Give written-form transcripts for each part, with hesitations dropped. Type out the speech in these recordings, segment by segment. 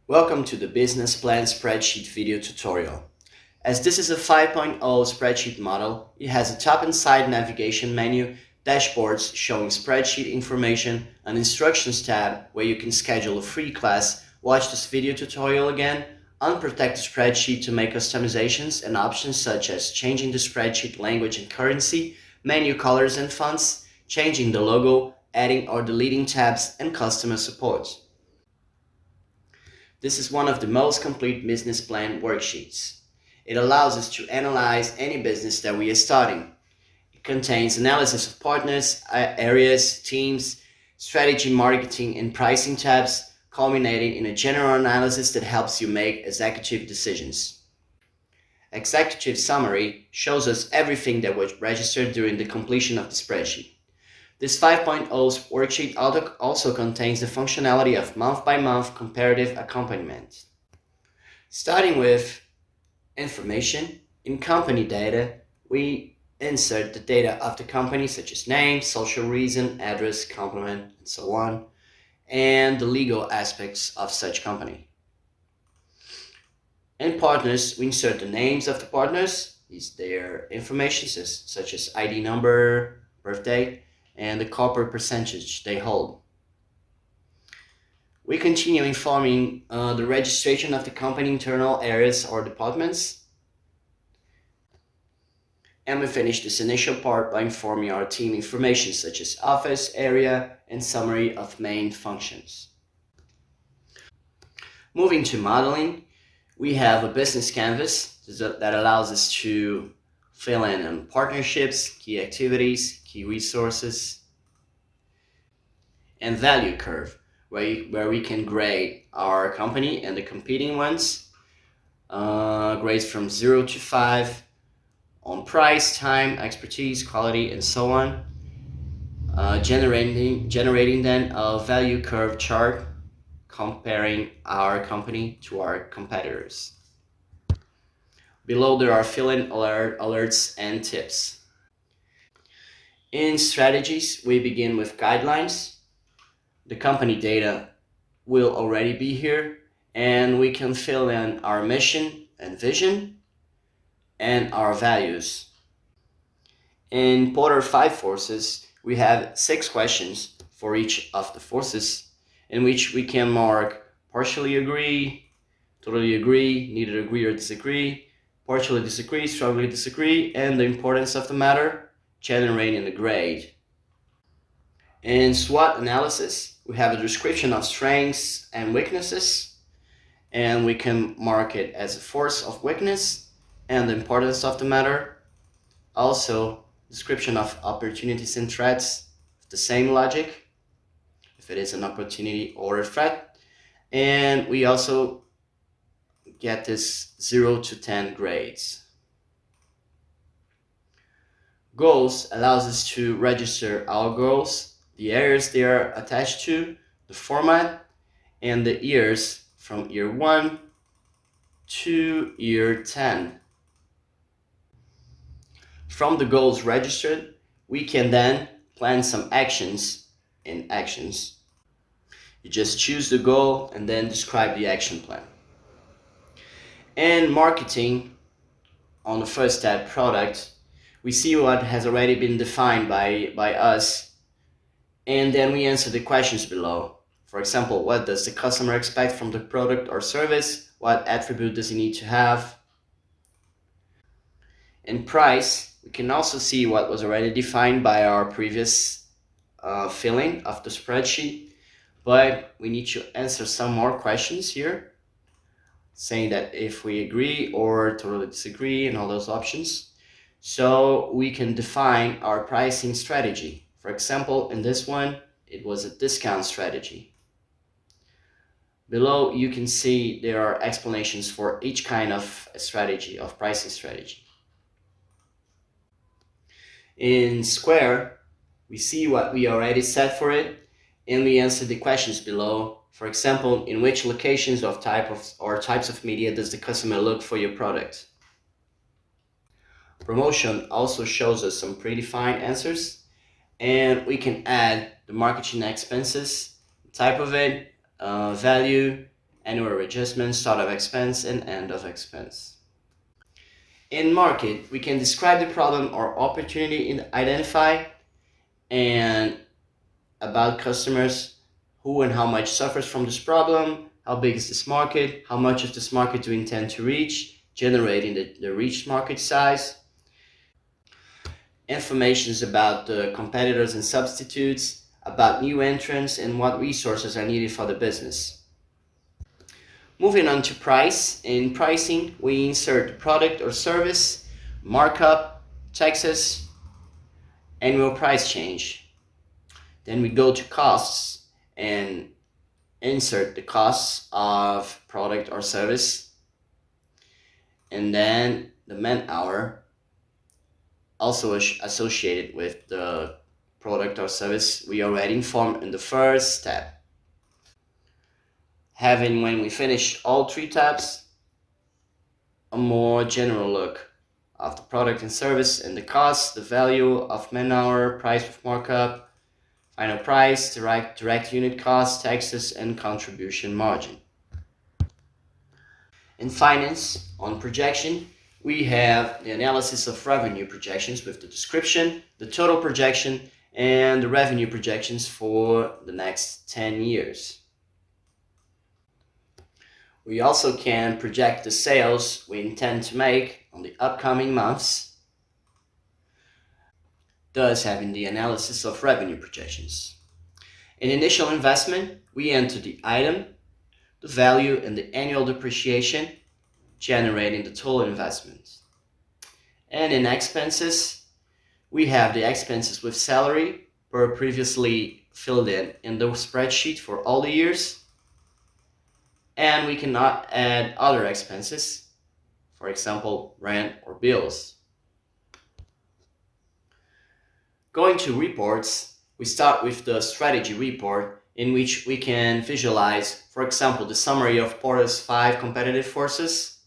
Welcome to the Business Plan Spreadsheet video tutorial. As this is a 5.0 spreadsheet model, it has a top and side navigation menu, dashboards showing spreadsheet information, an instructions tab where you can schedule a free class, watch this video tutorial again, unprotect the spreadsheet to make customizations and options such as changing the spreadsheet language and currency, menu colors and fonts, changing the logo, adding or deleting tabs, and customer support. This is one of the most complete business plan worksheets. It allows us to analyze any business that we are starting. It contains analysis of partners, areas, teams, strategy, marketing, and pricing tabs, culminating in a general analysis that helps you make executive decisions. Executive summary shows us everything that was registered during the completion of the spreadsheet. This 5.0 worksheet also contains the functionality of month-by-month comparative accompaniment. Starting with information, in company data, we insert the data of the company such as name, social reason, address, complement, and so on, and the legal aspects of such company. In partners, we insert the names of the partners, their information such as ID number, birthday, and the corporate percentage they hold. We continue informing the registration of the company internal areas or departments. And we finish this initial part by informing our team information such as office, area, and summary of main functions. Moving to modeling, we have a business canvas that allows us to fill in on partnerships, key activities, key resources, and value curve, where we can grade our company and the competing ones, grades from 0 to 5 on price, time, expertise, quality, and so on, generating then a value curve chart comparing our company to our competitors. Below there are fill-in alerts and tips. In strategies, we begin with guidelines. The company data will already be here, and we can fill in our mission and vision and our values. In Porter 5 forces, we have 6 questions for each of the forces, in which we can mark partially agree, totally agree, neither agree or disagree, partially disagree, strongly disagree, and the importance of the matter, generating the grade. In SWOT analysis, we have a description of strengths and weaknesses, and we can mark it as a force of weakness and the importance of the matter. Also, description of opportunities and threats, the same logic, if it is an opportunity or a threat. And we also get this 0 to 10 grades. Goals allows us to register our goals, the areas they are attached to, the format, and the years from year 1 to year 10. From the goals registered, we can then plan some actions in actions. You just choose the goal and then describe the action plan. And marketing, on the first tab, product, we see what has already been defined by us, and then we answer the questions below. For example, what does the customer expect from the product or service? What attribute does he need to have? In price, we can also see what was already defined by our previous filling of the spreadsheet, but we need to answer some more questions here, saying that if we agree or totally disagree and all those options. So we can define our pricing strategy. For example, in this one, it was a discount strategy. Below, you can see there are explanations for each kind of strategy, of pricing strategy. In Square, we see what we already set for it, and we answer the questions below. For example, in which locations or types of media does the customer look for your product? Promotion also shows us some predefined answers, and we can add the marketing expenses, type of it, value, annual adjustment, start of expense, and end of expense. In market, we can describe the problem or opportunity identify, and about customers, who and how much suffers from this problem, how big is this market, how much of this market do we intend to reach, generating the reached market size. Information about the competitors and substitutes, about new entrants, and what resources are needed for the business. Moving on to price. In pricing, we insert the product or service, markup, taxes, annual price change. Then we go to costs and insert the costs of product or service, and then the man hour also associated with the product or service we already informed in the first step. Having, when we finish all three tabs, a more general look of the product and service and the cost, the value of man hour, price with markup, final price, direct unit cost, taxes, and contribution margin. In finance, on projection, we have the analysis of revenue projections with the description, the total projection, and the revenue projections for the next 10 years. We also can project the sales we intend to make on the upcoming months, thus having the analysis of revenue projections. In initial investment, we enter the item, the value, and the annual depreciation, generating the total investment. And in expenses, we have the expenses with salary per previously filled in the spreadsheet for all the years, and we cannot add other expenses, for example, rent or bills. Going to reports, we start with the strategy report, in which we can visualize, for example, the summary of Porter's 5 competitive forces,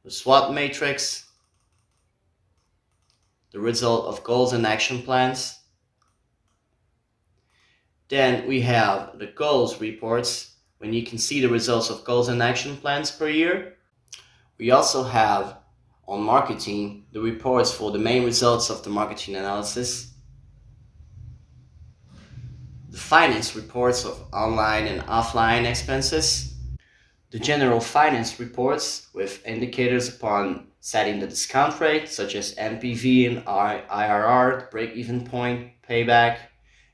the SWOT matrix, the result of goals and action plans. Then we have the goals reports, when you can see the results of goals and action plans per year. We also have, on marketing, the reports for the main results of the marketing analysis, the finance reports of online and offline expenses, the general finance reports with indicators upon setting the discount rate, such as NPV and IRR, the break-even point, payback,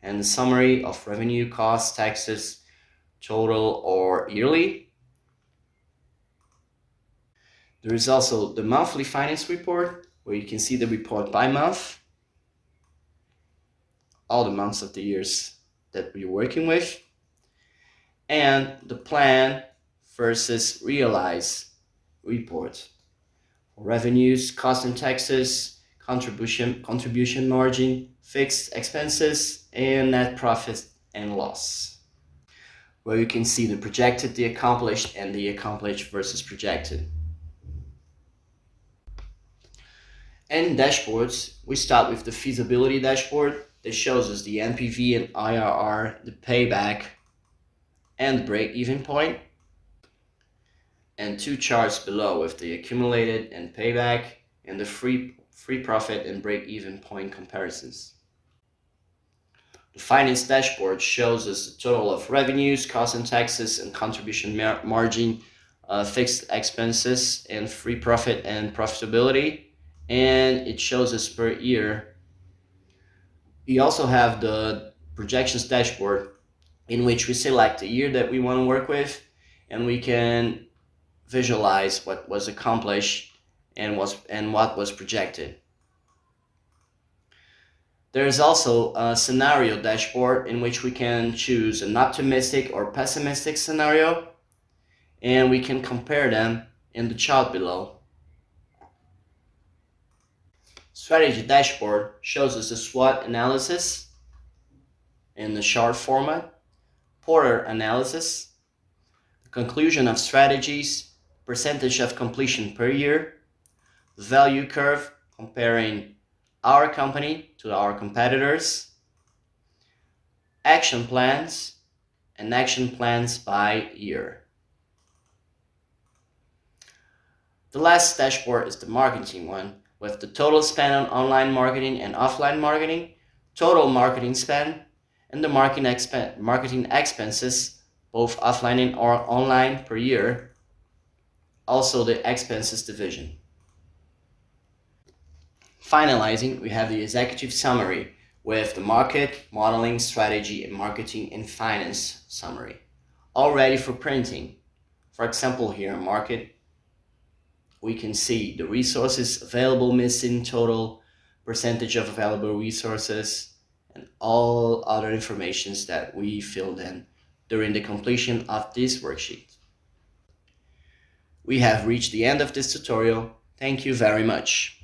and the summary of revenue, costs, taxes, total or yearly. There is also the monthly finance report, where you can see the report by month, all the months of the years that we're working with, and the plan versus realize report for revenues, cost and taxes, contribution margin, fixed expenses, and net profit and loss, where you can see the projected, the accomplished, and the accomplished versus projected. And dashboards, we start with the feasibility dashboard that shows us the NPV and IRR, the payback, and the break-even point, and 2 charts below with the accumulated and payback, and the free profit and break-even point comparisons. The finance dashboard shows us the total of revenues, costs and taxes, and contribution margin, fixed expenses, and free profit and profitability, and it shows us per year. We also have the projections dashboard, in which we select the year that we want to work with, and we can visualize what was accomplished and what was projected. There is also a scenario dashboard, in which we can choose an optimistic or pessimistic scenario, and we can compare them in the chart below. Strategy dashboard shows us the SWOT analysis in the chart format, Porter analysis, the conclusion of strategies, percentage of completion per year, the value curve comparing our company to our competitors, action plans, and action plans by year. The last dashboard is the marketing one, with the total spend on online marketing and offline marketing, total marketing spend, and the marketing expenses, both offline and online per year, also the expenses division. Finalizing, we have the executive summary with the market, modeling, strategy, and marketing and finance summary, all ready for printing. For example, here in market, we can see the resources available, missing, total, percentage of available resources, and all other informations that we filled in during the completion of this worksheet. We have reached the end of this tutorial. Thank you very much.